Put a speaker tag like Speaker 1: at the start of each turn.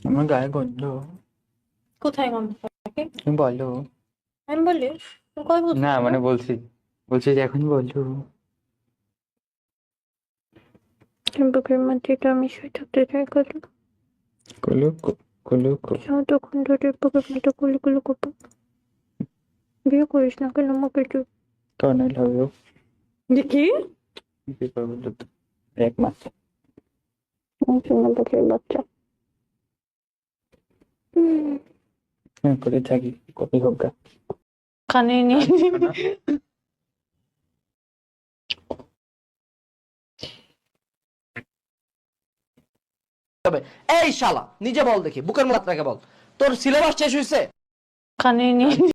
Speaker 1: আমার গায়ে গন্ধ।
Speaker 2: কোথায় গন্ধ থাকে?
Speaker 1: তুমি বলো।
Speaker 2: আমি বলি কই বলছি
Speaker 1: না মানে বলছি যে এখন বলো।
Speaker 2: বুকের মধ্যে এটা আমি শুয়ে থাকতে চাই কত
Speaker 1: কুলু কুলু
Speaker 2: তখন ধরে বুকের মধ্যে কুলি কুলি করবো। বিয়ে করিস না কেন আমাকে একটু
Speaker 1: কারণ আই লাভ ইউ।
Speaker 2: দেখি
Speaker 1: বিয়ে করবো তো এক মাস।
Speaker 2: বুকের বাচ্চা
Speaker 1: হ্যাঁ করে থাকি কপি হোক গা।
Speaker 2: কানে নিয়ে
Speaker 3: এই শালা নিজে বল দেখি বুকের মাত্রাকে বল তোর সিলেবাস শেষ হয়েছে
Speaker 2: কানে নিয়ে